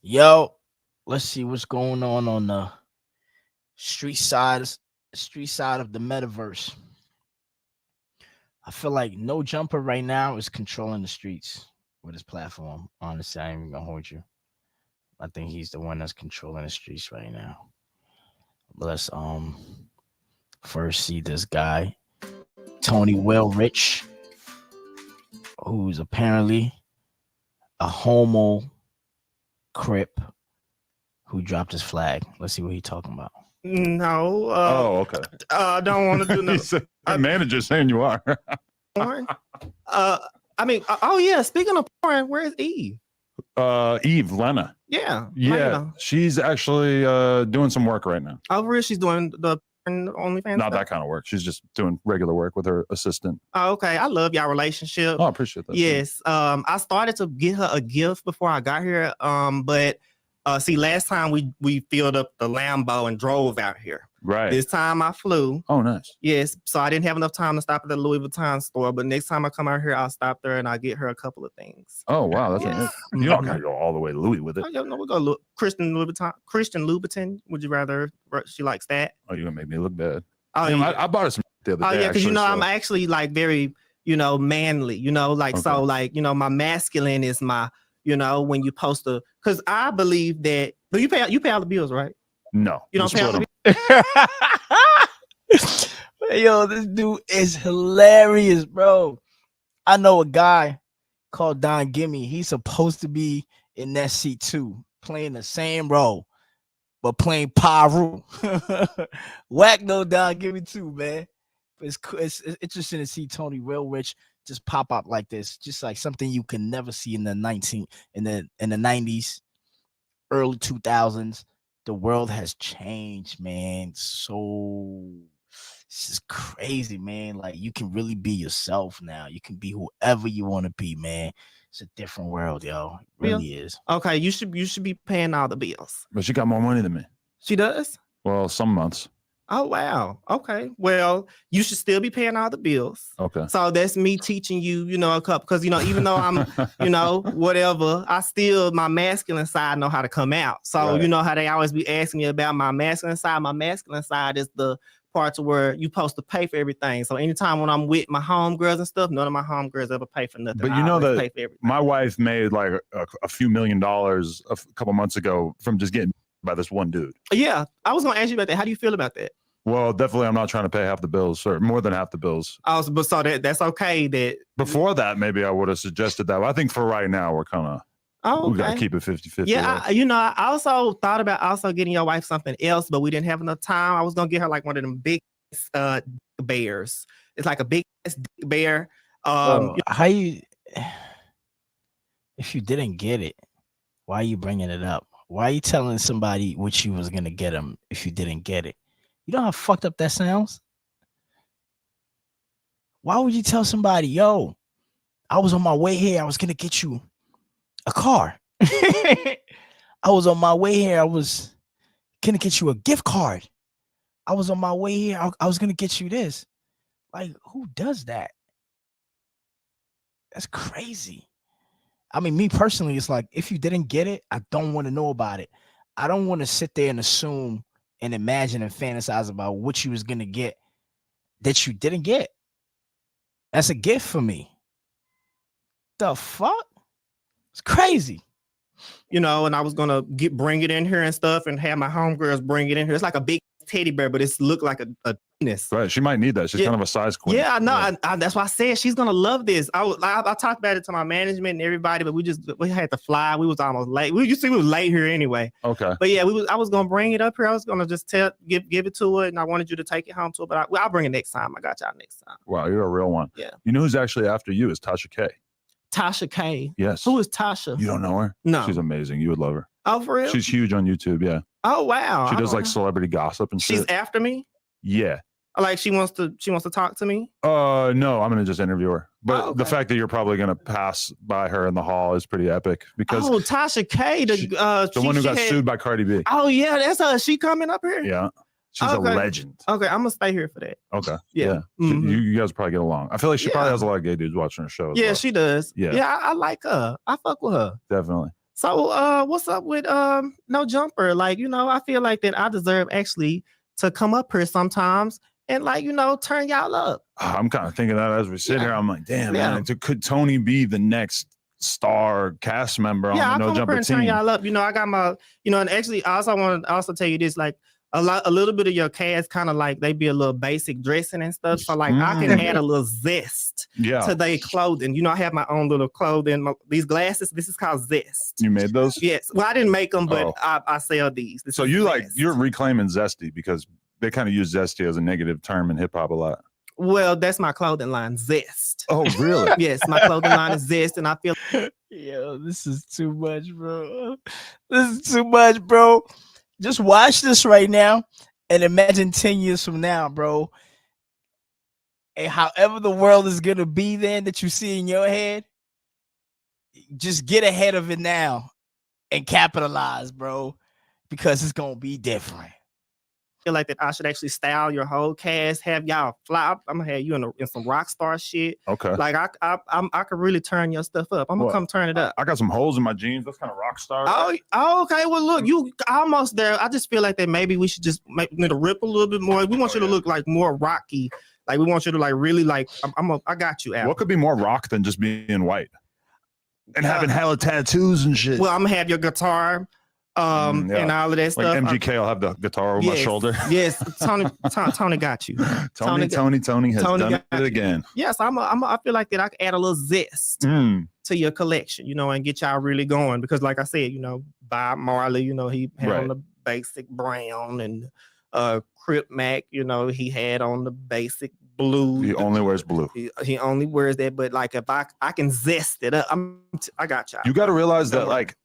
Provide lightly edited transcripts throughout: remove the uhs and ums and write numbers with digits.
Yo, let's see what's going on the street side, street side of the metaverse. I feel like No Jumper right now is controlling the streets with his platform. Honestly, I ain't even gonna hold you. I think he's the one that's controlling the streets right now. Let's first see this guy, Tony Rich, who's apparently a homo crip who dropped his flag. Let's see what he's talking about. No. Okay. I don't want to do nothing. Manager saying you are. Porn. Oh yeah. Speaking of porn, where's Eve? Eve, Lena. Yeah. Yeah. Lena. She's actually doing some work right now. Oh, really? She's doing the OnlyFans. Not stuff? that kind of work. She's just doing regular work with her assistant. Oh, okay. I love y'all relationship. Oh, I appreciate that. Yes. I started to get her a gift before I got here. But see, last time we filled up the Lambo and drove out here. Right. This time I flew. Oh, nice. Yes. So I didn't have enough time to stop at the Louis Vuitton store. But next time I come out here, I'll stop there and I'll get her a couple of things. Oh, wow. That's Yes. amazing. You don't gotta go all the way to Louis with it. Oh, yeah, no, we'll go look. Christian Louboutin. Would you rather? She likes that. Oh, you're gonna make me look bad. Oh, Damn, yeah. I bought her some the other Oh day. yeah, because actually, I'm actually like very, manly, like Okay. so like, my masculine is my, when you post because I believe that, but you pay all the bills, right? No. You don't we pay all split the 'em. Yo, this dude is hilarious, bro. I know a guy called Don Gimme. He's supposed to be in that seat too, playing the same role, but playing Paru. Whack no Don Gimme too, man. But it's interesting to see Tony Rich just pop up like this, just like something you can never see in the 90s, early 2000s. The world has changed, man. So this is crazy, man. Like you can really be yourself now. You can be whoever you want to be, man. It's a different world, yo. It really is. Okay, you should be paying all the bills. But she got more money than me. She does? Well, some months. Oh wow. Okay. Well, you should still be paying all the bills. Okay. So that's me teaching you, a couple, because even though I'm, whatever, I still my masculine side know how to come out. So Right. you know how they always be asking me about my masculine side. My masculine side is the parts where you supposed to pay for everything. So anytime when I'm with my homegirls and stuff, none of my homegirls ever pay for nothing. But I you know always that pay for everything. my wife made like a few $1 million a couple months ago from just getting by this one dude. Yeah, I was gonna ask you about that. How do you feel about that? Well, definitely I'm not trying to pay half the bills or more than half the bills. But so that's okay. That Before that, maybe I would have suggested that. But I think for right now, we're kind of, we got to keep it 50-50. Yeah, I also thought about also getting your wife something else, but we didn't have enough time. I was gonna get her like one of them big bears. It's like a big bear. How you? If you didn't get it, why are you bringing it up? Why are you telling somebody what you was gonna get them if you didn't get it? You know how fucked up that sounds? Why would you tell somebody, yo, I was on my way here, I was gonna get you a car. I was on my way here, I was gonna get you a gift card. I was on my way here, I was gonna get you this. Like, who does that? That's crazy. I mean, me personally, it's like, if you didn't get it, I don't want to know about it. I don't want to sit there and assume and imagine and fantasize about what you was going to get that you didn't get. That's a gift for me. The fuck? It's crazy. And I was gonna bring it in here and stuff and have my homegirls bring it in here. It's like a big teddy bear, but it's looked like a penis. Right. She might need that. She's kind of a size queen. Yeah, I know. Yeah. That's why I said she's gonna love this. I talked about it to my management and everybody, but we had to fly. We was almost late. We was late here anyway. Okay. But yeah, I was gonna bring it up here. I was gonna just give it to her, and I wanted you to take it home to her. But I'll bring it next time. I got y'all next time. Wow, you're a real one. Yeah. You know who's actually after you is Tasha K. Tasha K. Yes. Who is Tasha? You don't know her? No. She's amazing. You would love her. Oh, for real? She's huge on YouTube. Yeah. Oh wow. She does like celebrity gossip and she's shit. after me? Yeah. Like she wants to talk to me? No, I'm gonna just interview her. But okay. The fact that you're probably gonna pass by her in the hall is pretty epic because Tasha K, the one who got sued by Cardi B. Oh yeah, that's her. She coming up here? Yeah. She's a legend. Okay, I'm gonna stay here for that. Okay. Yeah. Mm-hmm. You guys probably get along. I feel like she probably has a lot of gay dudes watching her show. Yeah, she does. Yeah. Yeah, I like her. I fuck with her. Definitely. So what's up with no jumper? Like, I feel like that I deserve actually to come up here sometimes and like, turn y'all up. I'm kind of thinking that as we sit here. I'm like, damn, Yeah. man, could Tony be the next star cast member on Yeah, the I'll No come up Jumper here and turn team? y'all up. I got my, and actually I also want to also tell you this, like a little bit of your cast kind of like they be a little basic dressing and stuff. So like I can add a little zest to their clothing. I have my own little clothing. These glasses, this is called Zest. You made those? Yes. Well, I didn't make them, but I sell these. So you're reclaiming Zesty because they kind of use Zesty as a negative term in hip hop a lot. Well, that's my clothing line, Zest. Oh, really? Yes, my clothing line is Zest, and I feel Yo, this is too much, bro. This is too much, bro. Just watch this right now and imagine 10 years from now, bro. And however the world is gonna be then that you see in your head, just get ahead of it now and capitalize, bro, because it's gonna be different. feel like that I should actually style your whole cast, have y'all fly. I'm gonna have you in some rock star shit. Okay. Like I could really turn your stuff up. I'm gonna come turn it up. I got some holes in my jeans. That's kind of rock star. Oh, okay. Well, look, you almost there. I just feel like that maybe we should just need to rip a little bit more. We want you to look like more rocky. Like we want you to like really like. I got you, Al. What could be more rock than just being white and having hella tattoos and shit? Well, I'm gonna have your guitar. And all of that stuff. Like MGK will have the guitar over my shoulder. Yes, Tony got you. Tony has done it again. Yes, I feel like that I can add a little zest to your collection, and get y'all really going. Because like I said, Bob Marley, he had on the basic brown, and Crip Mac, he had on the basic blue. He only wears blue. He only wears that, but like if I can zest it up, I got y'all. You got to realize that like.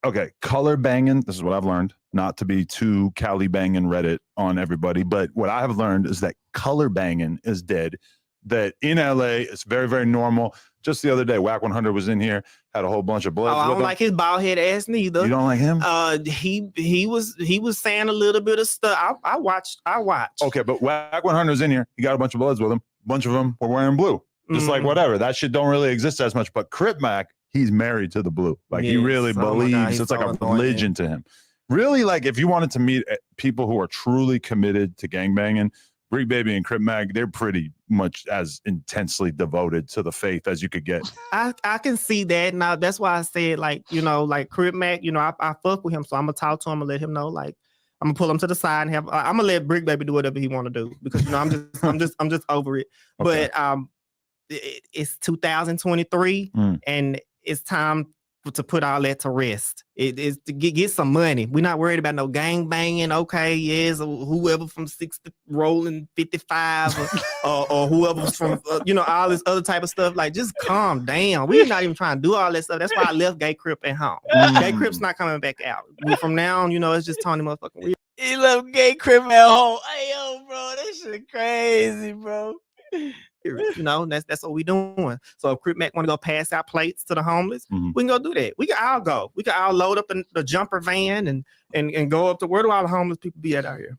Okay, color banging. This is what I've learned. Not to be too Cali banging Reddit on everybody, but what I have learned is that color banging is dead. That in LA, it's very, very normal. Just the other day, Whack 100 was in here, had a whole bunch of bloods. I don't like his bald head ass neither. You don't like him? He was saying a little bit of stuff. I watched. Okay, but Whack 100 was in here. He got a bunch of bloods with him. A bunch of them were wearing blue. Just like whatever. That shit don't really exist as much. But Crip Mac, he's married to the blue. Like he really believes it's like a religion to him. Really, like if you wanted to meet people who are truly committed to gangbanging, Brig Baby and Crip Mac, they're pretty much as intensely devoted to the faith as you could get. I can see that. Now that's why I said like Crip Mac, I fuck with him, so I'm gonna talk to him and let him know like I'm gonna pull him to the side and I'm gonna let Brig Baby do whatever he want to do because I'm just over it. Okay. But it's 2023 and it's time to put all that to rest. It is to get some money. We're not worried about no gang banging. Okay, yes, or whoever from 60 rolling 55 or whoever's from all this other type of stuff. Like just calm down. We're not even trying to do all that stuff. That's why I left Gay Crip at home. Gay Crip's not coming back out. From now on, it's just Tony motherfucking Real. He left Gay Crip at home. Hey yo, bro, that shit crazy, bro. That's what we doing. So if Crip Mac want to go pass out plates to the homeless, we can go do that. We can all go. We can all load up the jumper van and go up to where do all the homeless people be at out here?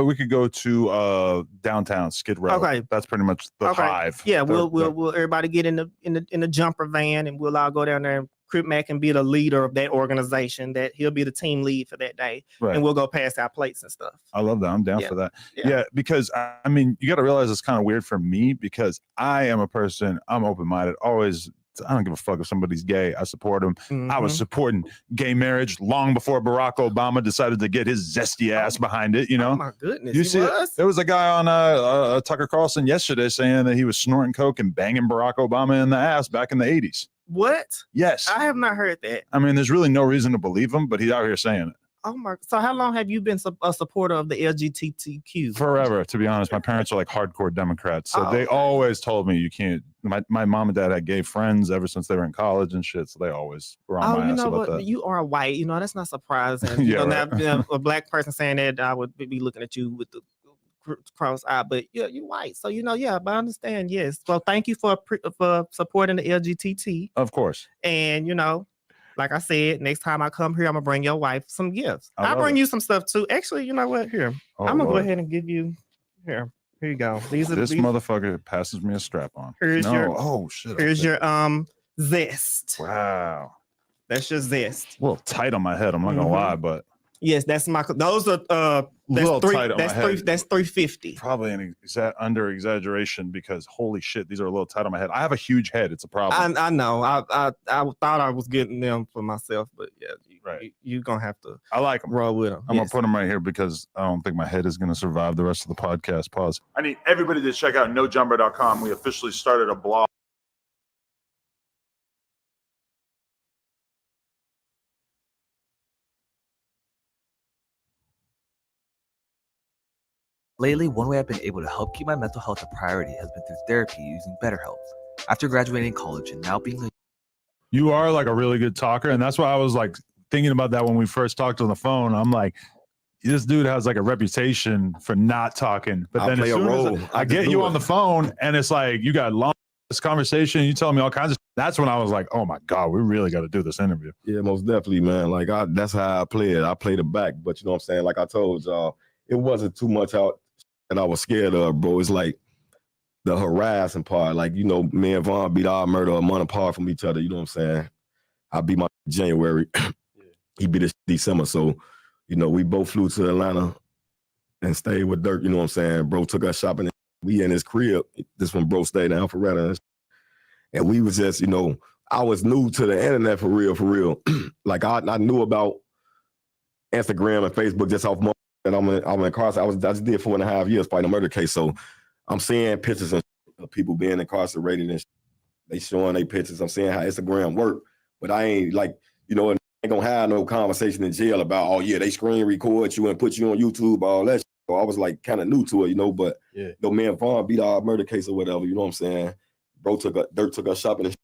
We could go to downtown Skid Row. Okay, that's pretty much the hive. Yeah, we'll everybody get in the jumper van and we'll all go down there. And Crip Mac can be the leader of that organization. That he'll be the team lead for that day, and we'll go pass out plates and stuff. I love that. I'm down for that. Yeah, because I mean, you got to realize it's kind of weird for me because I am a person. I'm open-minded. Always, I don't give a fuck if somebody's gay. I support them. I was supporting gay marriage long before Barack Obama decided to get his zesty ass behind it. Oh my goodness! You see, there was a guy on Tucker Carlson yesterday saying that he was snorting coke and banging Barack Obama in the ass back in the 80s. What? Yes. I have not heard that. I mean, there's really no reason to believe him, but he's out here saying it. Oh my! So how long have you been a supporter of the LGBTQ? Forever, to be honest. My parents are like hardcore Democrats, so they always told me you can't. My mom and dad had gay friends ever since they were in college and shit, so they always were on my ass about that. You are white. That's not surprising. Now, a black person saying that, I would be looking at you with the cross eye, but you're white, so but I understand. Yes, well, thank you for supporting the LGBT, of course. And like I said, next time I come here, I'm gonna bring your wife some gifts. I'll bring you some stuff too. Actually, you know what? Here, I'm gonna go ahead and give you here. Here you go. This motherfucker passes me a strap on. Here's your oh shit. Here's your zest. Wow. That's just zest. A little tight on my head. I'm not gonna lie, but yes, that's my. Those are little tight on my that's head. That's 350. Probably an under exaggeration because holy shit, these are a little tight on my head. I have a huge head. It's a problem. I know. I thought I was getting them for myself, but yeah, you're gonna have to. I like them. Roll with them. I'm gonna put them right here because I don't think my head is gonna survive the rest of the podcast. Pause. I need everybody to check out nojumper.com. We officially started a blog. Lately, one way I've been able to help keep my mental health a priority has been through therapy using BetterHelp. After graduating college and now being a You are like a really good talker, and that's why I was like thinking about that when we first talked on the phone. I'm like, this dude has like a reputation for not talking, but then as soon as I get you on the phone and it's like you got long this conversation, you tell me all kinds of. That's when I was like, oh my god, we really got to do this interview. Yeah, most definitely, man. Like that's how I play it. I played it back, but you know what I'm saying. Like I told y'all, it wasn't too much out that I was scared of, bro. It's like the harassing part. Like, you know, me and Vaughn beat our murder a month apart from each other. You know what I'm saying? I beat my January. He beat his December. So, you know, we both flew to Atlanta and stayed with Dirk. You know what I'm saying? Bro took us shopping. We in his crib. This one, bro stayed in Alpharetta. And we was just, you know, I was new to the internet for real. Like I knew about Instagram and Facebook just off my. And I'm incarcerated. I just did 4.5 years fighting a murder case. So I'm seeing pictures of people being incarcerated and they showing their pictures. I'm seeing how Instagram work, but I ain't like, you know, I ain't gonna have no conversation in jail about, oh yeah, they screen record you and put you on YouTube, all that shit. So I was like kind of new to it, you know, but though me and Vaughn beat our murder case or whatever, you know what I'm saying? Dirk took us shopping and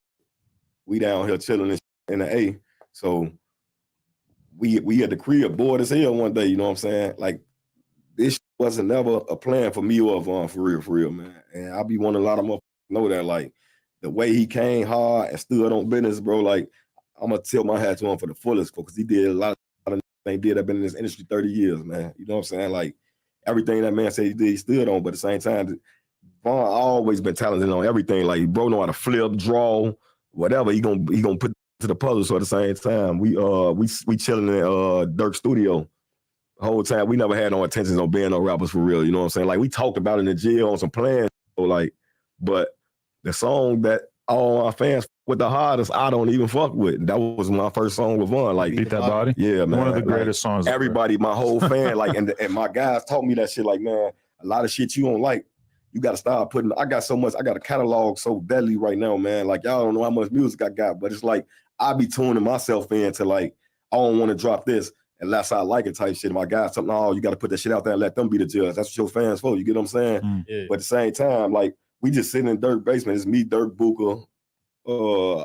we down here chilling in the A. So we at the crib bored as hell one day, you know what I'm saying? Like this wasn't never a plan for me or Vaughn for real, man. And I be wanting a lot of motherfuckers to know that, like the way he came hard and stood on business, bro. Like I'm gonna tilt my hat to him for the fullest, because he did a lot of things. I've been in this industry 30 years, man. You know what I'm saying? Like everything that man said he did, he stood on. But at the same time, Vaughn always been talented on everything. Like bro know how to flip, draw, whatever. He gonna put to the puzzle. So at the same time, we chilling in Dirk's studio the whole time. We never had no intentions on being no rappers for real. You know what I'm saying? Like we talked about it in the jail on some plans. So like, but the song that all our fans with the hardest, I don't even fuck with. That was my first song with Vaughn. Like Beat That Body. Yeah, man. One of the greatest songs. Everybody, my whole fan, like, and my guys taught me that shit. Like, man, a lot of shit you don't like, you got to start putting. I got a catalog so deadly right now, man. Like y'all don't know how much music I got, but it's like I be tuning myself in to like, I don't want to drop this unless I like it type shit. My guys, something, oh, you got to put that shit out there and let them be the judge. That's what your fans for. You get what I'm saying? Yeah. But at the same time, like we just sitting in Dirk basement. It's me, Dirk, Booker,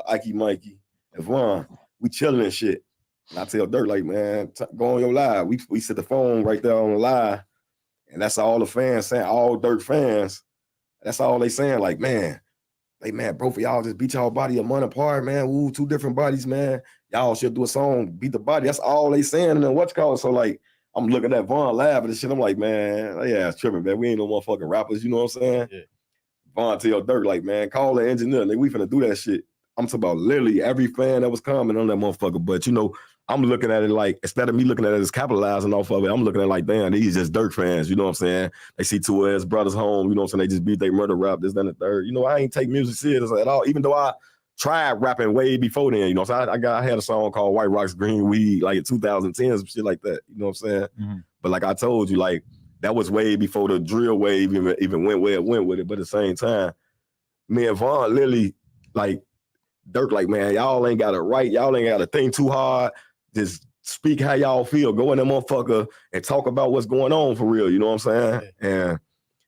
Ike, Mikey, and Vaughn. We chilling and shit. And I tell Dirk, like, man, go on your live. We set the phone right there on the live, and that's all the fans saying. All Dirk fans. That's all they saying. Like, man, both of y'all just beat y'all body a month apart, man. Ooh, two different bodies, man. Y'all should do a song, beat the body. That's all they saying. And then what's called? So like, I'm looking at Vaughn laughing and shit. I'm like, man, yeah, it's tripping, man. We ain't no motherfucking rappers. You know what I'm saying? Yeah. Vaughn tell Dirk, like, man, call the engineer. Nigga, we finna do that shit. I'm talking about literally every fan that was commenting on that motherfucker. But, you know, I'm looking at it like, instead of me looking at it as capitalizing off of it, I'm looking at it like, damn, these just Dirk fans. You know what I'm saying? They see two of his brothers home. You know what I'm saying? They just beat their murder rap, this, that, and the third. You know, I ain't take music serious at all, even though I tried rapping way before then. You know, so I had a song called White Rocks Green Weed, like in 2010, some shit like that. You know what I'm saying? Mm-hmm. But like I told you, like, that was way before the drill wave even went where it went with it. But at the same time, me and Vaughn literally, like, Dirk, like, man, y'all ain't got to write. Y'all ain't got to think too hard. Just speak how y'all feel. Go in there, motherfucker, and talk about what's going on for real. You know what I'm saying? Yeah. And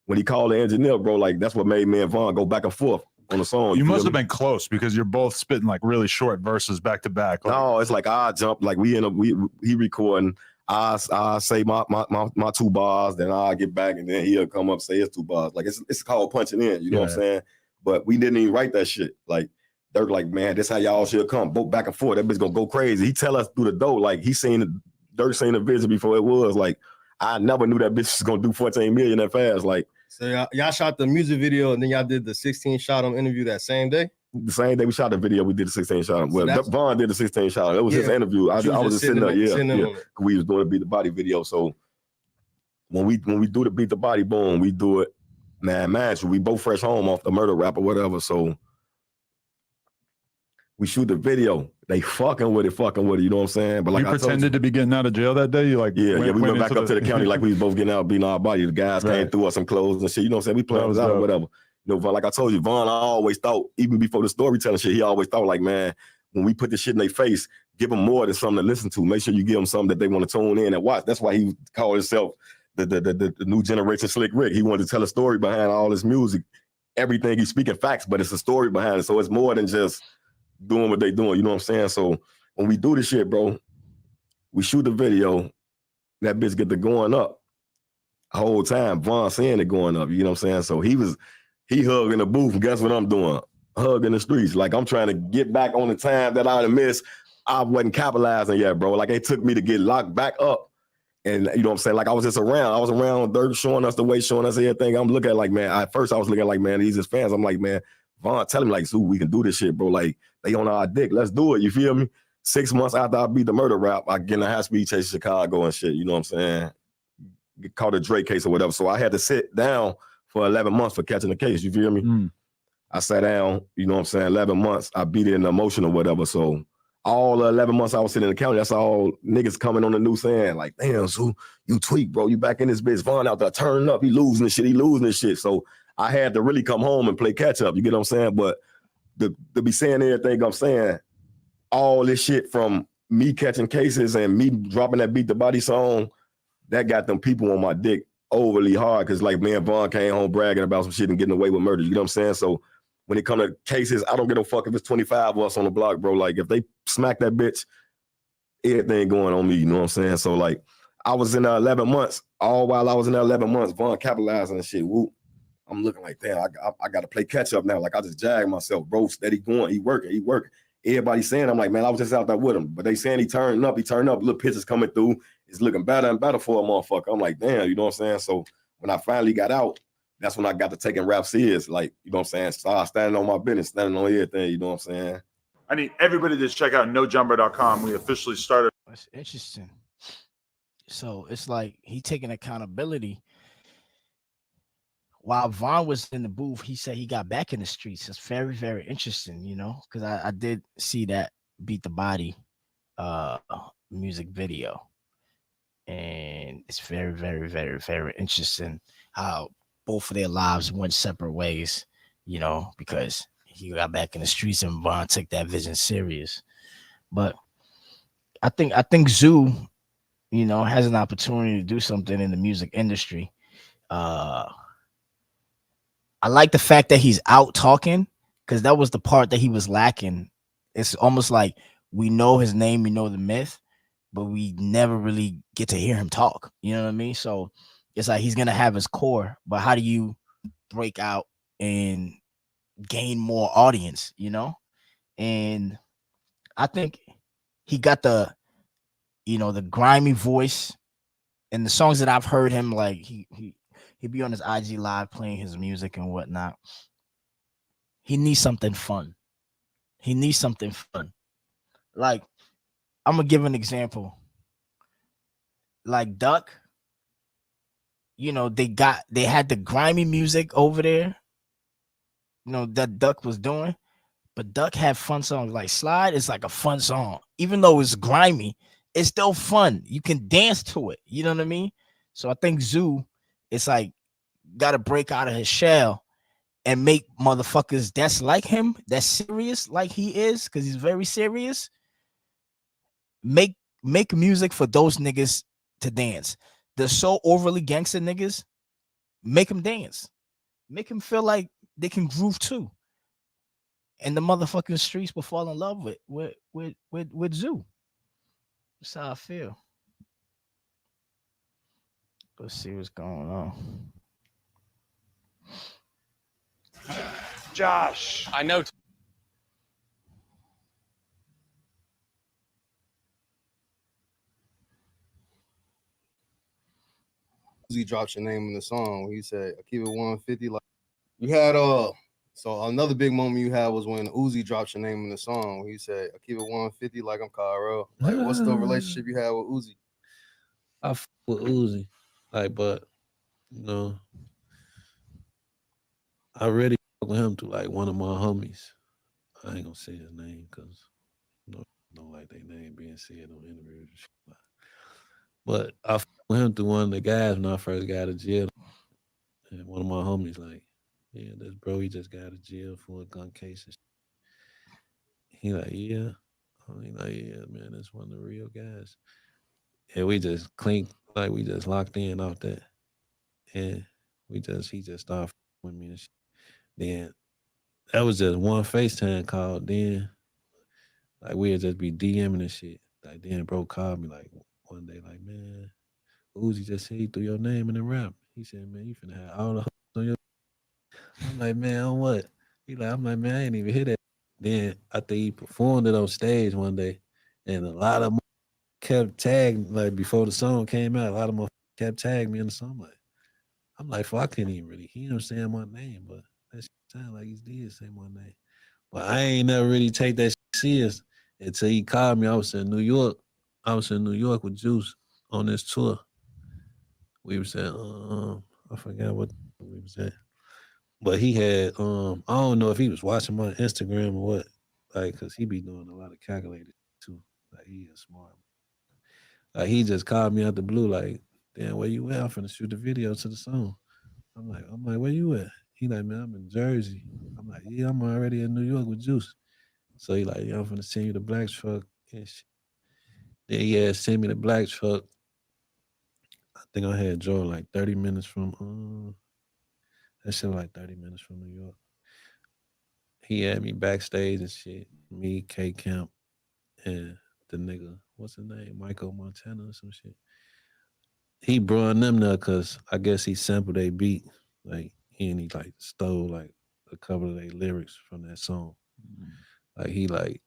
when he called the engineer, bro, like, that's what made me and Vaughn go back and forth on the song. You must have been close because you're both spitting like really short verses back to back. Like, no, it's like I jump, like he recording. I say my 2 bars, then I get back, and then he'll come up say his 2 bars. Like it's called punching in. You know what I'm saying? But we didn't even write that shit. Like Dirk, like, man, this how y'all should come. Both back and forth. That bitch gonna go crazy. He tell us through the door, like Dirk seen the vision before it was. Like I never knew that bitch was gonna do 14 million that fast. Like so y'all shot the music video and then y'all did the 16 shot on interview that same day. the same day we shot the video, we did the 16 shot. Well, Vaughn did the 16 shot. It was his interview. I was just sitting there, yeah. We was doing the Beat the Body video. So when we do the Beat the Body, boom, we do it. Man, we both fresh home off the murder rap or whatever. So we shoot the video. They fucking with it, you know what I'm saying? But like you pretended to be getting out of jail that day? You like we went back up to the county like we was both getting out, beating our body. The guys came through us some clothes and shit. You know what I'm saying? We playing out or whatever. You know, like I told you, Vaughn, I always thought, even before the storytelling shit, he always thought like, man, when we put this shit in their face, give them more than something to listen to. Make sure you give them something that they want to tune in and watch. That's why he called himself the new generation Slick Rick. He wanted to tell a story behind all this music. Everything he's speaking facts, but it's a story behind it. So it's more than just doing what they doing. You know what I'm saying? So when we do this shit, bro, we shoot the video, that bitch get the going up. The whole time, Vaughn saying it going up. You know what I'm saying? So he hugging the booth, and guess what I'm doing? Hugging the streets. Like I'm trying to get back on the time that I missed. I wasn't capitalizing yet, bro. Like it took me to get locked back up. And you know what I'm saying? Like I was just around. I was around Dirt showing us the way, showing us everything. I'm looking at like, man, at first I was looking like, man, these is fans. I'm like, man, Vaughn, tell him like, Zoo, we can do this shit, bro. Like they on our dick. Let's do it. You feel me? 6 months after I beat the murder rap, I get in a high-speed chase to Chicago and shit. You know what I'm saying? Get caught a Drake case or whatever. So I had to sit down for 11 months for catching the case. You feel me? I sat down, you know what I'm saying, 11 months. I beat it in the emotion or whatever. So all the 11 months I was sitting in the county, that's all niggas coming on the news saying, like, damn, Zoo, you tweak, bro. You back in this bitch. Vaughn out there turning up. He losing this shit. So I had to really come home and play catch up. You get what I'm saying? But to be saying everything I'm saying, all this shit from me catching cases and me dropping that Beat the Body song, that got them people on my dick overly hard. Cause like me and Vaughn came home bragging about some shit and getting away with murder. You know what I'm saying? So when it come to cases, I don't give a fuck if it's 25 of us on the block, bro. Like if they smack that bitch, everything going on me. You know what I'm saying? So like I was in there 11 months. All while I was in there 11 months, Vaughn capitalizing and shit. Whoop. I'm looking like, damn, I got to play catch up now. Like I just jagged myself, bro. Steady going. He working. Everybody saying, I'm like, man, I was just out there with him. But they saying he turned up. Little pictures coming through. It's looking better and better for a motherfucker. I'm like, damn, you know what I'm saying? So when I finally got out, that's when I got to taking rap serious. Like, you know what I'm saying? Start standing on my business, standing on everything, you know what I'm saying? I need everybody to check out nojumper.com. We officially started. That's interesting. So it's like he taking accountability. While Vaughn was in the booth, he said he got back in the streets. It's very, very interesting, you know, because I did see that Beat the Body music video. And it's very, very, very, very interesting how both of their lives went separate ways, you know, because he got back in the streets and Vaughn took that vision serious. But I think Zoo, you know, has an opportunity to do something in the music industry. I like the fact that he's out talking, because that was the part that he was lacking. It's almost like we know his name, we know the myth, but we never really get to hear him talk. You know what I mean? So it's like he's going to have his core, but how do you break out and gain more audience, you know? And I think he got the, you know, the grimy voice, and the songs that I've heard him, like he'd be on his IG live playing his music and whatnot. He needs something fun. Like, I'm gonna give an example. Like Duck, you know, they had the grimy music over there, you know, that Duck was doing, but Duck had fun songs. Like Slide is like a fun song, even though it's grimy, it's still fun. You can dance to it. You know what I mean? So I think Zoo, it's like, got to break out of his shell and make motherfuckers that's like him, that's serious like he is, because he's very serious, make music for those niggas to dance. The so overly gangster niggas, make them dance, make them feel like they can groove too, and the motherfucking streets will fall in love with Zoo. That's how I feel. Let's see what's going on. Josh. I know. He drops your name in the song. He said, I keep it 150. Like you had So another big moment you had was when Uzi dropped your name in the song. He said, "I keep it 150 like I'm Cairo." Like, what's the relationship you had with Uzi? I fuck with Uzi, like, but you know, I really fuck with him through like one of my homies. I ain't gonna say his name because you know, don't like their name being said on interviews. And shit. But I fuck with him through one of the guys when I first got out of jail, and one of my homies like, yeah, this bro, he just got out of jail for a gun case. And shit. He like, yeah. He like, yeah, man, that's one of the real guys. And we just clinked, like we just locked in off that. And he just started with me and shit. Then that was just one FaceTime call. Then like we'd just be DMing and shit. Like then bro called me like one day, like, man, Uzi just said he threw your name in the rap. He said, man, you finna have all the hoes on your. I'm like, man, on what? I'm like, man, I ain't even hear that. Then I think he performed it on stage one day, and a lot of kept tagging like before the song came out. A lot of them kept tagging me in the song. I'm like, fuck, I couldn't even really hear him saying my name, but that shit sound like he did say my name. But I ain't never really take that serious until he called me. I was in New York. I was in New York with Juice on this tour. We was at I forgot what we was at. But he had I don't know if he was watching my Instagram or what. Like, cause he be doing a lot of calculated too. Like he is smart. Like he just called me out the blue, like, damn, where you at? I'm finna shoot the video to the song. I'm like, where you at? He like, man, I'm in Jersey. I'm like, yeah, I'm already in New York with Juice. So he like, yeah, I'm finna send you the black truck and shit. Then he had sent me the black truck. I think I had drove like 30 minutes from that shit was like 30 minutes from New York. He had me backstage and shit. Me, K Camp, and the nigga, what's his name? Michael Montana or some shit. He brought them there because I guess he sampled a beat. Like he like stole like a couple of their lyrics from that song. Like he like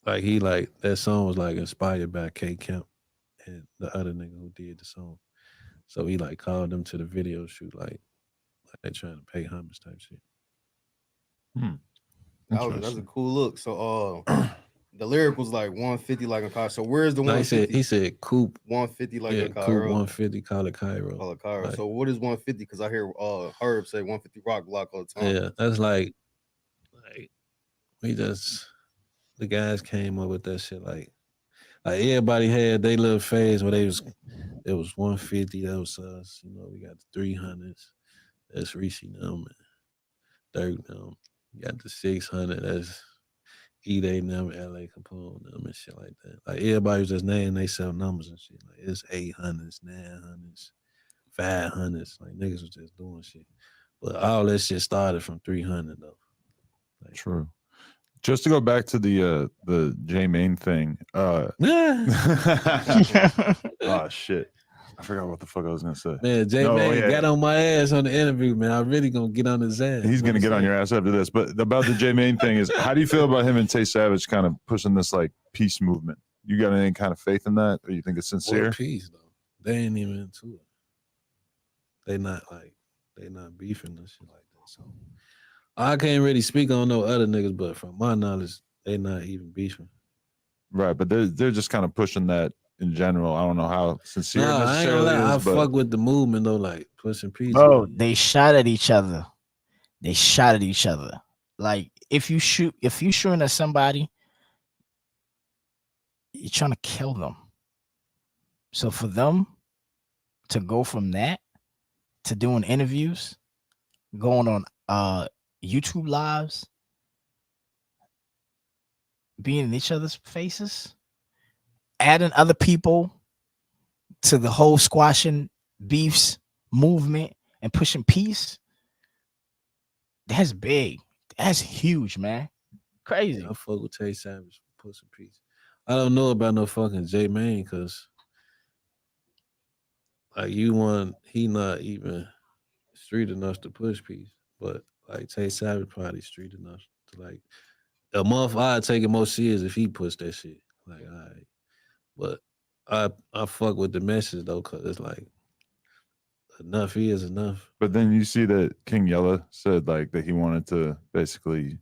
that song was like inspired by K Camp and the other nigga who did the song. So he like called them to the video shoot like they trying to pay homage type shit. That's a cool look. So the lyric was like 150 like a car. So where's the No, 150? he said coupe 150 like a coupe Cairo. 150 call it Cairo. Call it Cairo. Like, So what is 150? Because I hear Herb say 150 rock block all the time. yeah, that's like we just the guys came up with that shit like everybody had their little phase where it was 150, that was us, you know, we got the 300s, that's Rishi them and Dirk them. You got the 600, that's E-Day them, LA Capone them and shit like that. Like everybody was just naming they sell numbers and shit. Like it's 800s, 900s, 500s. Like niggas was just doing shit. But all that shit started from 300 though. Like, true. Just to go back to the J Main thing. Oh shit. I forgot what the fuck I was gonna say. Man, J Man got on my ass on the interview, man. I'm really gonna get on his ass. He's gonna get on your ass after this. But about the J Main thing is, how do you feel about him and Tay Savage kind of pushing this like peace movement? You got any kind of faith in that, or you think it's sincere? Peace though. They ain't even into it. They not beefing and shit like that. So I can't really speak on no other niggas, but from my knowledge, they not even beefing. Right, but they're just kind of pushing that in general. I don't know how sincere necessarily I ain't gonna lie. is, I fuck with the movement though, like pushing peace. Bro, they shot at each other. Like if you shooting at somebody, you're trying to kill them. So for them to go from that to doing interviews, going on YouTube lives, being in each other's faces, adding other people to the whole squashing beefs movement and pushing peace, that's big. That's huge, man. Crazy. Yeah, I fuck with Tay Savage for pushing peace. I don't know about no fucking J Main because like he not even street enough to push peace. But like Tay Savage probably street enough to like a month I'd take it more serious if he pushed that shit. Like, all right. But I fuck with the message though, cause it's like enough is enough. But then you see that King Yella said like that he wanted to basically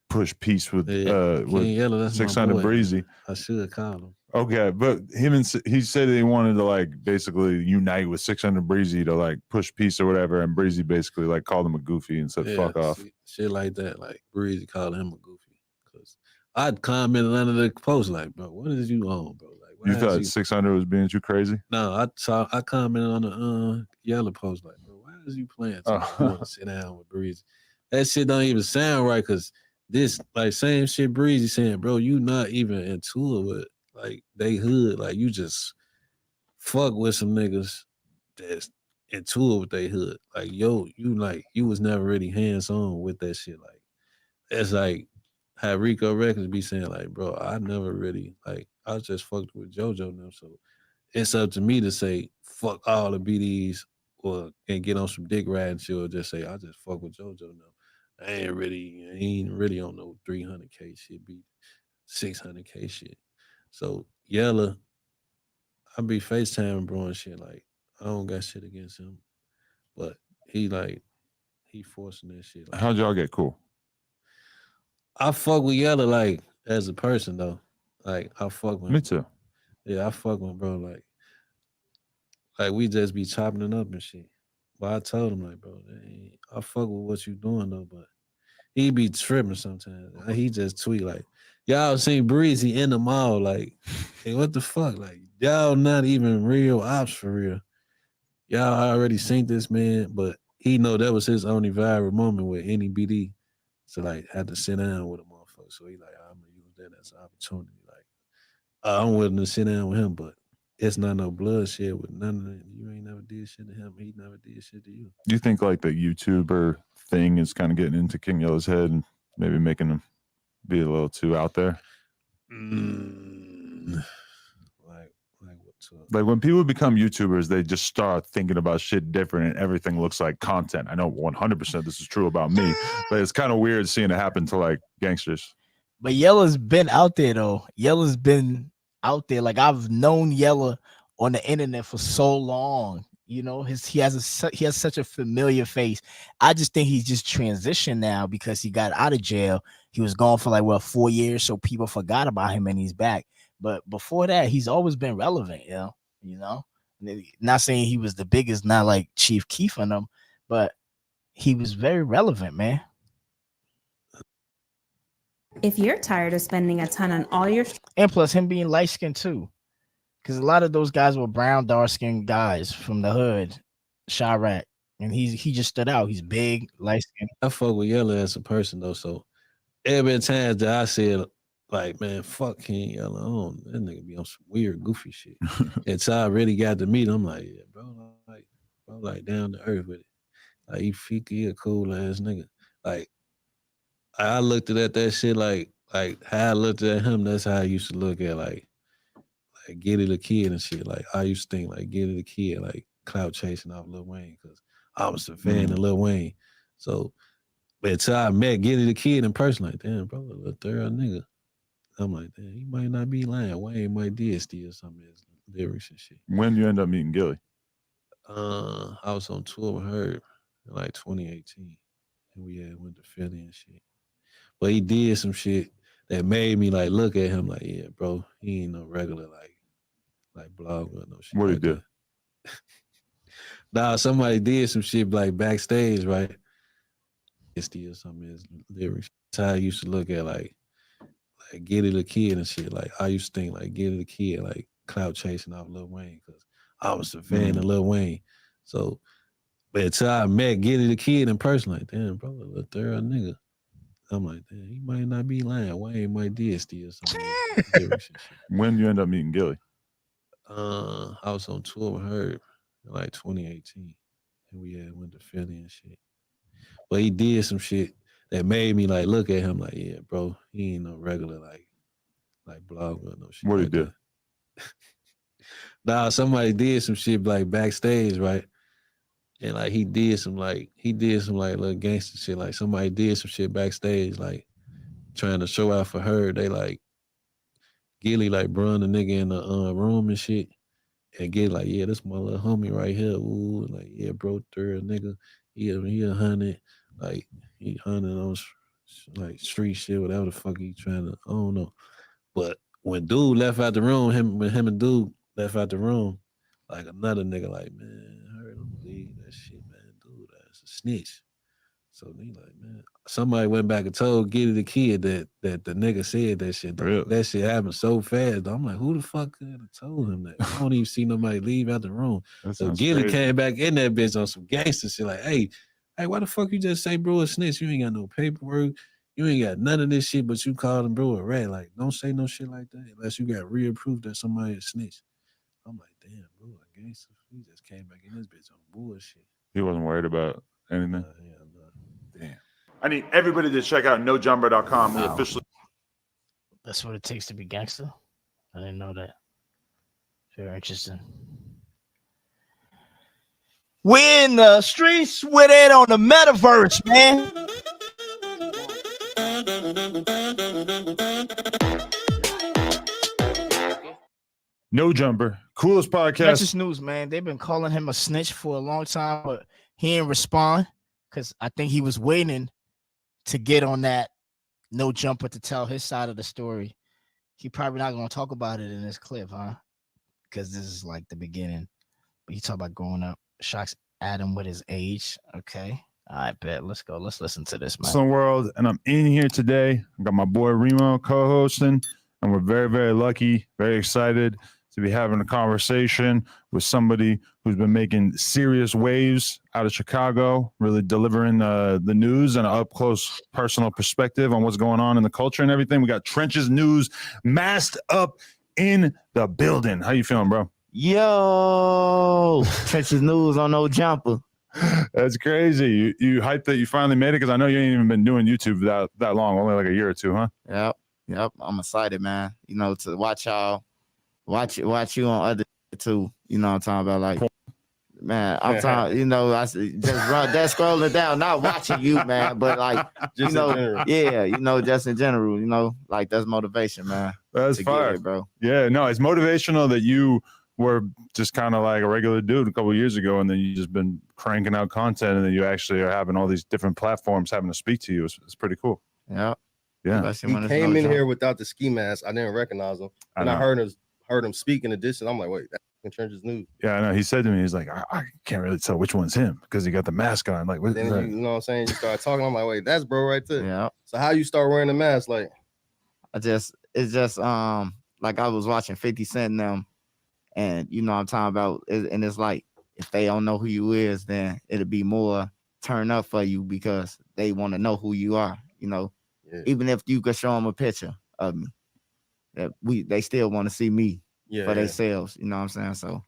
push peace with King Yellow, that's 600 my boy. Breezy. I should call him. Okay, but he said he wanted to like basically unite with 600 Breezy to like push peace or whatever, and Breezy basically like called him a goofy and said fuck off. Shit like that, like Breezy calling him a goofy. Because I'd commented under the post like, bro, what is you on, bro? Like, you thought 600 was being too crazy? No, I commented on the Yellow post like, bro, why is you playing? You want to sit down with Breezy? That shit don't even sound right because this like same shit Breezy saying, bro, you not even into it with like they hood, like you just fuck with some niggas that's into it with they hood. Like yo, you was never really hands on with that shit. Like that's like how Rico Records be saying, like, bro, I never really like I just fucked with JoJo now. So it's up to me to say fuck all the BDs and get on some dick riding shit or just say I just fuck with JoJo now. I ain't really on no 300K shit, be 600K shit. So Yella, I be FaceTime bro and shit. Like I don't got shit against him, but he forcing that shit. Like, how'd y'all get cool? I fuck with Yella like as a person though. Like I fuck with him. Me too. Yeah, I fuck with him, bro. Like we just be chopping it up and shit. But I told him like, bro, I fuck with what you doing though, but he be tripping sometimes. He just tweet like, y'all seen Breezy in the mall, like, hey, what the fuck? Like, y'all not even real ops for real. Y'all already seen this man, but he know that was his only viral moment with any BD. So like had to sit down with a motherfucker. So he like, I'm gonna use that as an opportunity. Like, I'm willing to sit down with him, but it's not no bloodshed with none of that. You ain't never did shit to him. He never did shit to you. Do you think like the YouTuber thing is kind of getting into King Yella's head and maybe making him be a little too out there? Like when people become YouTubers, they just start thinking about shit different and everything looks like content. I know 100% this is true about me, but it's kind of weird seeing it happen to like gangsters. But Yella's been out there though. Yella's been out there. Like I've known Yella on the internet for so long. You know, he has such a familiar face. I just think he's just transitioned now because he got out of jail. He was gone for like 4 years, so people forgot about him and he's back. But before that, he's always been relevant. You know, not saying he was the biggest, not like Chief Keef and them, but he was very relevant, man. If you're tired of spending a ton on all your and plus him being light skinned too, because a lot of those guys were brown, dark skinned guys from the hood, Chirac, and he just stood out. He's big, light skinned. I fuck with Yella as a person though, so there been times that I said like, man, fuck King Yella on. That nigga be on some weird, goofy shit. Until I really got to meet him, like, yeah, bro, like down to earth with it. Like he a cool ass nigga. Like I looked at that shit like how I looked at him. That's how I used to look at like Getty the Kid and shit. Like I used to think like Getty the Kid, like clout chasing off Lil Wayne because I was a fan of Lil Wayne. So, but until I met Getty the Kid in person, like damn, bro, a little third nigga. I'm like, damn, he might not be lying. Wayne might did steal some of his lyrics and shit. When you end up meeting Gilly? I was on tour with her in like 2018, and we went to Philly and shit. But he did some shit that made me like look at him like, yeah, bro, he ain't no regular like blogger or no shit. What he did? Nah, somebody did some shit like backstage, right? He steal some of his lyrics. That's how I used to look at like Getty the Kid and shit. Like I used to think like Getty the Kid, like clout chasing off Lil Wayne because I was a fan of Lil Wayne. So, but until I met Getty the Kid in person, like damn, bro, a little third nigga. I'm like, damn, he might not be lying. Wayne might did steal some of his lyrics and shit. When you end up meeting Gilly? I was on tour with her in like 2018, and we went to Philly and shit. But he did some shit that made me like look at him like, yeah, bro, he ain't no regular like blogger or no shit. What he did? Nah, somebody did some shit like backstage, right? And like he did some like little gangster shit. Like somebody did some shit backstage, like trying to show out for her. They like Gilly like brung the nigga in the room and shit. and get like, yeah, this my little homie right here. Ooh, like, yeah, bro, third nigga. He a 100, like he 100 on like street shit, whatever the fuck he trying to. I don't know. But when dude left out the room, when him and dude left out the room, like another nigga, like, man, I heard him believe that shit, man. Dude, that's a snitch. So he like, man, somebody went back and told Giddy the kid that the nigga said that shit. That shit happened so fast. I'm like, who the fuck could have told him that? I don't even see nobody leave out the room. So Giddy came back in that bitch on some gangster shit. Like, hey, why the fuck you just say bro a snitch? You ain't got no paperwork. You ain't got none of this shit, but you called him bro a rat. Like, don't say no shit like that unless you got real proof that somebody is snitch. I'm like, damn, bro, a gangster. He just came back in this bitch on bullshit. He wasn't worried about anything. Yeah, damn. I need everybody to check out nojumper.com. We officially. That's what it takes to be gangster. I didn't know that. Very interesting. We're in the streets with it on the metaverse, man. No Jumper, coolest podcast. Texas News, man. They've been calling him a snitch for a long time, but he didn't respond because I think he was waiting to get on that No Jumper to tell his side of the story. He probably not going to talk about it in this clip, huh? Because this is like the beginning. But he talk about growing up. Shocks Adam with his age. Okay. I bet. Let's go. Let's listen to this, man. Some world, and I'm in here today. I got my boy Remo co-hosting, and we're very, very lucky, very excited to be having a conversation with somebody who's been making serious waves out of Chicago, really delivering the news and an up-close personal perspective on what's going on in the culture and everything. We got Trenches News masked up in the building. How you feeling, bro? Yo, Trenches News on No Jumper. That's crazy. You hyped that you finally made it? Because I know you ain't even been doing YouTube that long, only like a year or two, huh? Yep. I'm excited, man. You know, to watch y'all. Watch you on other too. You know what I'm talking about? Like, man, I'm talking, you know, I just run that scrolling down, not watching you, man, but like, just you know, yeah, you know, just in general, you know, like that's motivation, man. That's fire, bro. Yeah, no, it's motivational that you were just kind of like a regular dude a couple of years ago, and then you just been cranking out content, and then you actually are having all these different platforms having to speak to you. It's pretty cool. Yeah. Yeah. He came in here without the ski mask. I didn't recognize him. And I heard him speak in the distance. I'm like, wait, that's Trenches News. Yeah, I know. He said to me, he's like, I can't really tell which one's him because he got the mask on. Like, what? Then you know what I'm saying? You start talking. I'm like, wait, that's bro right there. Yeah. So how you start wearing the mask? Like, it's just like I was watching 50 Cent and them, and you know what I'm talking about, and it's like if they don't know who you is, then it'll be more turn up for you because they want to know who you are. You know, even if you could show them a picture of me. That they still want to see me for themselves, you know what I'm saying? So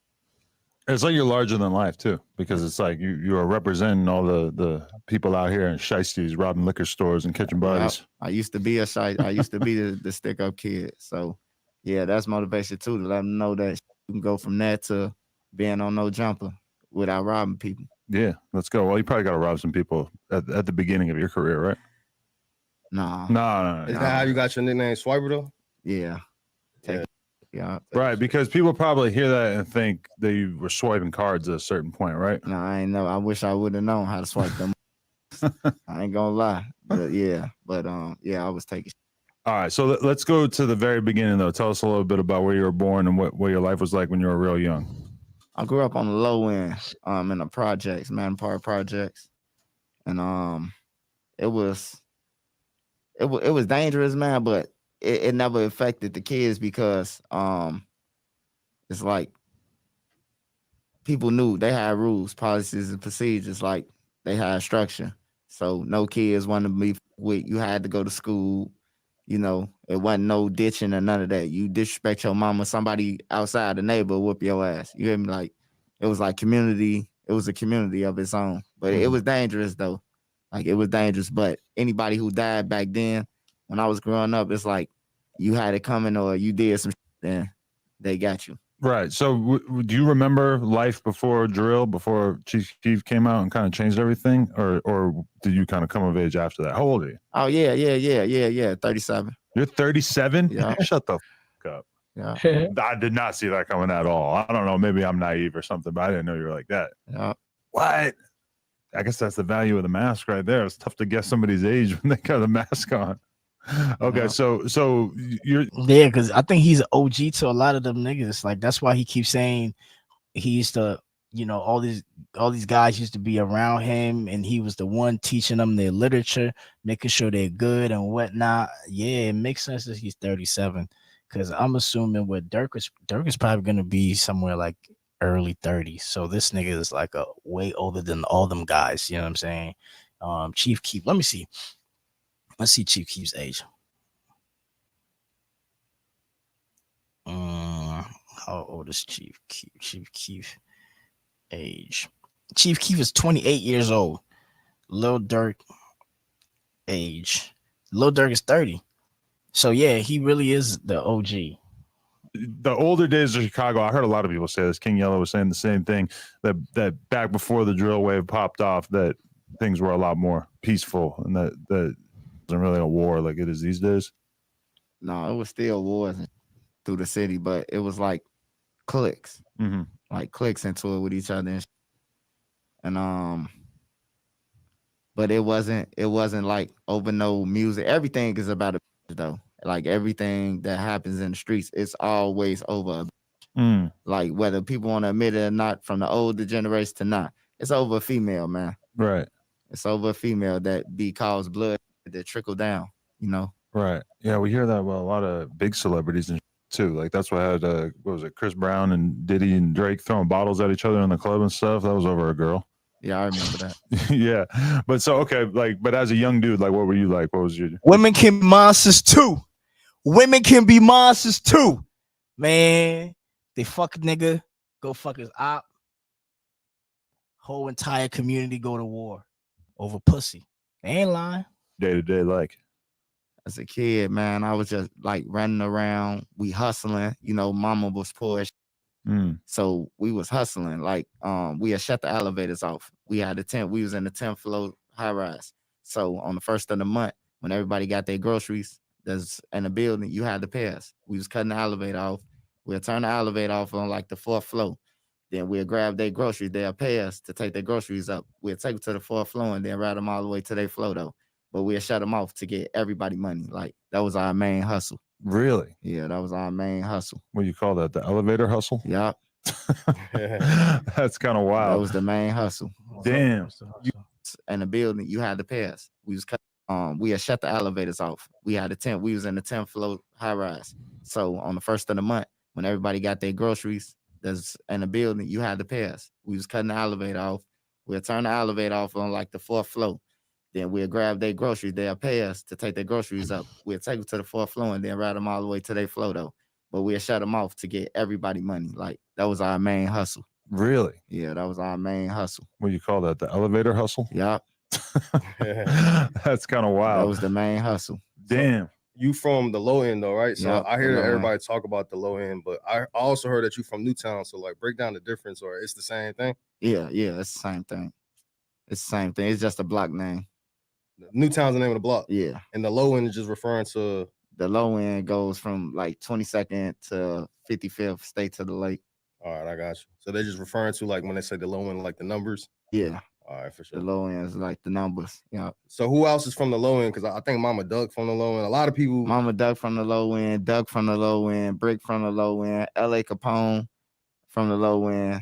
it's like you're larger than life too, because it's like you are representing all the people out here in shiesties, robbing liquor stores and catching bodies. I used to be I used to be the stick up kid. So yeah, that's motivation too, to let them know that you can go from that to being on No Jumper without robbing people. Yeah, let's go. Well, you probably got to rob some people at the beginning of your career, right? No. Is that how you got your nickname, Swiper though? Yeah. Yeah. Right, because people probably hear that and think that you were swiping cards at a certain point, right? No, I ain't know. I wish I would have known how to swipe them. I ain't gonna lie. But yeah, I was taking. All right, so let's go to the very beginning though. Tell us a little bit about where you were born and what your life was like when you were real young. I grew up on the low end, in the projects, Man Park projects. And it was dangerous, man, but it never affected the kids because it's like people knew they had rules, policies, and procedures, like they had structure. So no kids wanted to be with. You had to go to school. You know, it wasn't no ditching or none of that. You disrespect your mama, somebody outside the neighbor whoop your ass. You hear me? Like it was like community. It was a community of its own, but it was dangerous though. Like it was dangerous. But anybody who died back then, when I was growing up, it's like you had it coming or you did some shit, then they got you. Right. So do you remember life before drill, before Chief Keef came out and kind of changed everything? Or did you kind of come of age after that? How old are you? Oh, yeah. 37. You're 37? Yeah. Shut the fuck up. Yeah. I did not see that coming at all. I don't know. Maybe I'm naive or something, but I didn't know you were like that. Yeah. What? I guess that's the value of the mask right there. It's tough to guess somebody's age when they got the mask on. Okay, Yeah. so you're Yeah, because I think he's an OG to a lot of them niggas. Like that's why he keeps saying he used to, all these guys used to be around him, and he was the one teaching them their literature, making sure they're good and whatnot. Yeah, it makes sense that he's 37. Because I'm assuming what Dirk is probably gonna be somewhere like early 30s. So this nigga is like a way older than all them guys. You know what I'm saying? Chief Keef. Let me see. Let's see Chief Keef's age. How old is Chief Keef? Chief Keef age. Chief Keef is 28 years old. Lil Durk age. Lil Durk is 30. So yeah, he really is the OG. The older days of Chicago, I heard a lot of people say this. King Yellow was saying the same thing, that back before the drill wave popped off, that things were a lot more peaceful and that wasn't really a war like it is these days. No, it was still wars through the city, but it was like cliques, like cliques into it with each other, and but it wasn't like over no music. Everything is about a though. Like everything that happens in the streets, it's always over. Like whether people want to admit it or not, from the older generation to not, it's over a female, man. Right. It's over a female that cause blood that trickle down, Right. Yeah, we hear that about a lot of big celebrities and too. Like that's what had what was it, Chris Brown and Diddy and Drake throwing bottles at each other in the club and stuff. That was over a girl. Yeah, I remember that. Yeah. But so okay, but as a young dude, like what were you like? What was your Women can be monsters too. Women can be monsters too. Man, they fuck a nigga, go fuck his op. Whole entire community go to war over pussy. They ain't lying. Day to day like? As a kid, man, I was just like running around. We hustling. Mama was poor. So we was hustling. Like we had shut the elevators off. We had we was in the 10th floor high rise. So on the first of the month, when everybody got their groceries that's in the building, you had to pay us. We was cutting the elevator off. We'll turn the elevator off on like the 4th floor. Then we'll grab their groceries. They'll pay us to take their groceries up. We'll take them to the 4th floor and then ride them all the way to their floor though. But we'll shut them off to get everybody money. Like that was our main hustle. Really? Yeah, that was our main hustle. What do you call that? The elevator hustle? Yep. That's kind of wild. That was the main hustle. Damn. In the building, you had to pay us. We had shut the elevators off. We had we was in the 10th floor high rise. So on the first of the month, when everybody got their groceries that's in the building, you had to pay us. We was cutting the elevator off. We'll turn the elevator off on like the 4th floor. Then we'll grab their groceries. They'll pay us to take their groceries up. We'll take them to the 4th floor and then ride them all the way to their floor though. But we'll shut them off to get everybody money. Like that was our main hustle. Really? Yeah, that was our main hustle. What do you call that? The elevator hustle? Yep. That's kind of wild. That was the main hustle. Damn. So you from the low end though, right? So Yep, I hear the that low everybody talk about the low end, but I also heard that you from Newtown. So like break down the difference, or it's the same thing? Yeah, it's the same thing. It's the same thing. It's just a block name. Newtown's the name of the block. Yeah. And the low end is just referring to the low end goes from like 22nd to 55th, stay to the lake. All right, I got you. So they're just referring to like when they say the low end, like the numbers. Yeah. All right, for sure. The low end is like the numbers. Yeah. So who else is from the low end? Because I think Mama Doug from the low end. A lot of people. Mama Doug from the low end, Doug from the low end, Brick from the low end, L.A. Capone from the low end.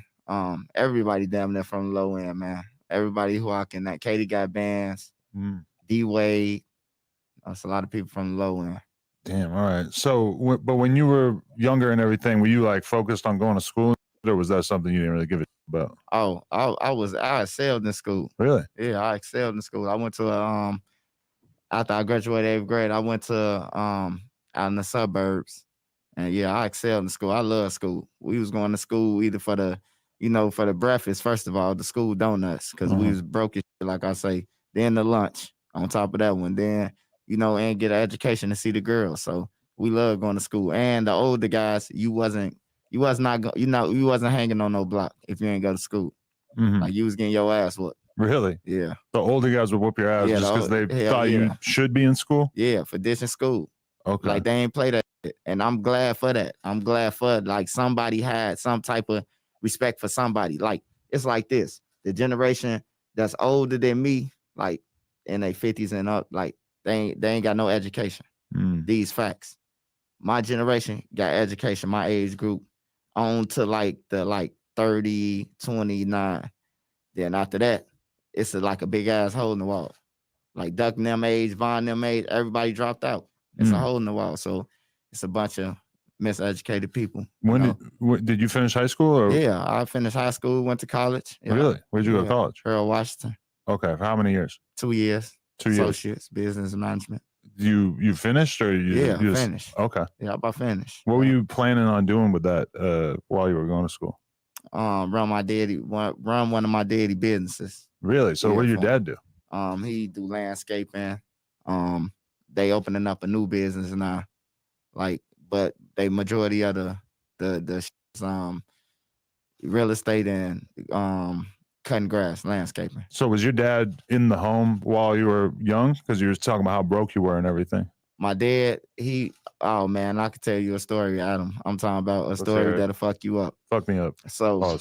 Everybody damn near from the low end, man. Everybody who I can. That Katie got bands. D Wade. That's a lot of people from the low end. Damn. All right. So, but when you were younger and everything, were you like focused on going to school, or was that something you didn't really give a shit about? Oh, I excelled in school. Really? Yeah, I excelled in school. I went to after I graduated 8th grade, I went to out in the suburbs, and yeah, I excelled in school. I love school. We was going to school either for the, for the breakfast. First of all, the school donuts, because we was broke as shit, like I say. Then the lunch on top of that one. Then and get an education to see the girls. So we love going to school. And the older guys, you wasn't hanging on no block if you ain't go to school. Like you was getting your ass whooped. Really? Yeah. The older guys would whoop your ass just because they thought you should be in school? Yeah, for ditching school. Okay. Like they ain't play that shit. And I'm glad for that. I'm glad for like somebody had some type of respect for somebody. Like it's like this. The generation that's older than me, like in their 50s and up, like they ain't got no education. These facts. My generation got education, my age group, on to like the 30, 29. Then after that, it's like a big ass hole in the wall. Like Duck and them age, Von them age, everybody dropped out. It's a hole in the wall. So it's a bunch of miseducated people. Did you finish high school? Or? Yeah, I finished high school, went to college. Yeah. Really? Where'd you go to college? Harold Washington. Okay. For how many years? 2 years. 2 years. Associates, business management. You finished or you finished. Okay. Yeah, about finished. What were you planning on doing with that while you were going to school? Run one of my daddy businesses. Really? So what did your dad do? He do landscaping. They opening up a new business now. Like, but they majority of the real estate and cutting grass, landscaping. So was your dad in the home while you were young? Because you were talking about how broke you were and everything. My dad, oh man, I could tell you a story, Adam. I'm talking about a story that'll fuck you up. Fuck me up. So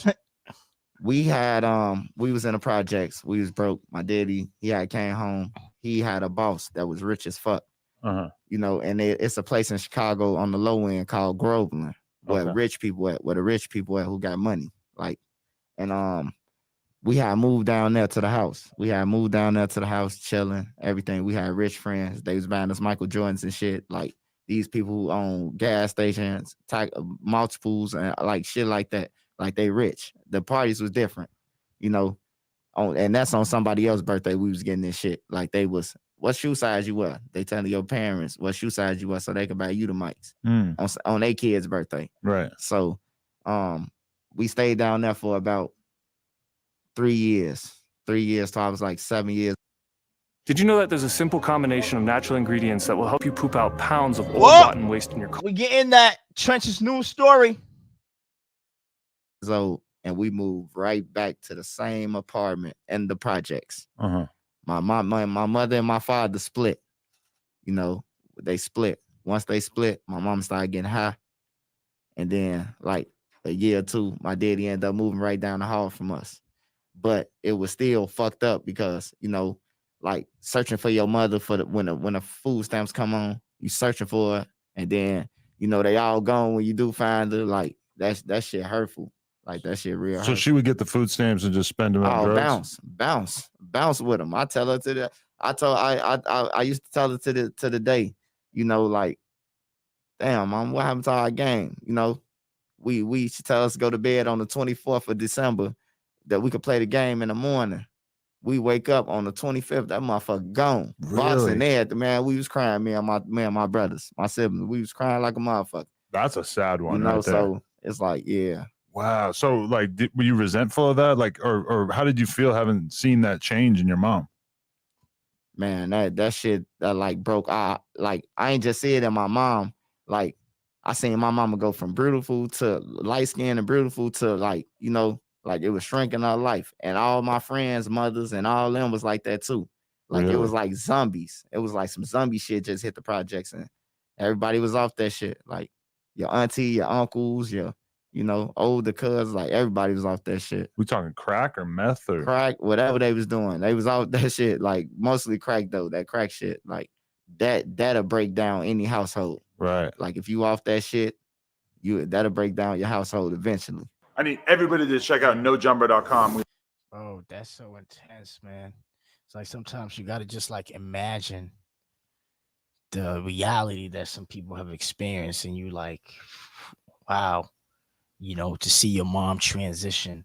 we was in the projects. We was broke. My daddy, he had came home. He had a boss that was rich as fuck. You know, and it's a place in Chicago on the low end called Groveland, where rich people at, where the rich people at who got money. Like, and we had moved down there to the house. Chilling, everything. We had rich friends. They was buying us Michael Jordans and shit. Like these people who own gas stations, multiples, and like shit like that. Like they rich. The parties was different, you know. And that's on somebody else's birthday. We was getting this shit. Like they was, what shoe size you wear? They telling your parents what shoe size you wear so they can buy you the mics on their kid's birthday. Right. So, we stayed down there for about 3 years. 3 years till I was like 7 years. Did you know that there's a simple combination of natural ingredients that will help you poop out pounds of old rotten waste in your car? We getting that Trench's news story. So, and we moved right back to the same apartment and the projects. My mother and my father split. You know, they split. Once they split, my mom started getting high. And then like a year or two, my daddy ended up moving right down the hall from us. But it was still fucked up because, you know, like searching for your mother for when the food stamps come on, you searching for her, and then, you know, they all gone when you do find her. Like that shit hurtful. Like that shit real. So she would get the food stamps and just spend them on drugs? Bounce with them. I tell her to the. I used to tell her to the day, you know, like, damn, mom, what happened to our game? You know, we should tell us to go to bed on the 24th of December that we could play the game in the morning. We wake up on the 25th, that motherfucker gone. Really? Boxing there, man, we was crying, me and my brothers, my siblings, we was crying like a motherfucker. That's a sad one, you know, right there. So it's like, yeah. Wow. So like, were you resentful of that? Like, or how did you feel having seen that change in your mom? Man, that shit that like broke. I ain't just see it in my mom. Like I seen my mama go from beautiful to light skin and beautiful to like, you know, like it was shrinking her life. And all my friends, mothers, and all them was like that too. Like It was like zombies. It was like some zombie shit just hit the projects and everybody was off that shit. Like your auntie, your uncles, you know, older cousins, like everybody was off that shit. We talking crack or meth or crack, whatever they was doing. They was off that shit. Like mostly crack though, that crack shit. Like that'll break down any household. Right. Like if you off that shit, that'll break down your household eventually. I need everybody to check out nojumper.com. Oh, that's so intense, man. It's like sometimes you gotta just like imagine the reality that some people have experienced, and you like, wow. You know, to see your mom transition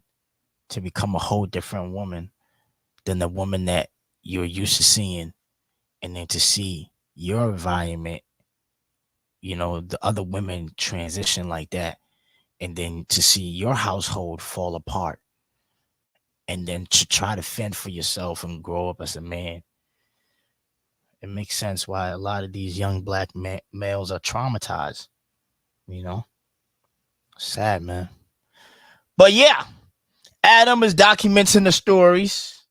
to become a whole different woman than the woman that you're used to seeing. And then to see your environment, you know, the other women transition like that. And then to see your household fall apart. And then to try to fend for yourself and grow up as a man. It makes sense why a lot of these young black males are traumatized, you know? Sad, man. But yeah, Adam is documenting the stories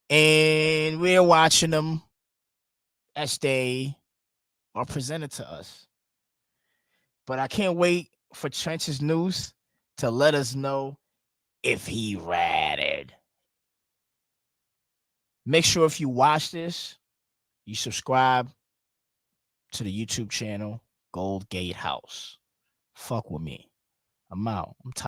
and we're watching them as they are presented to us. But I can't wait for Trench's News to let us know if he ratted. Make sure if you watch this, you subscribe to the YouTube channel Gold Gate House. Fuck with me. I'm out. I'm tired.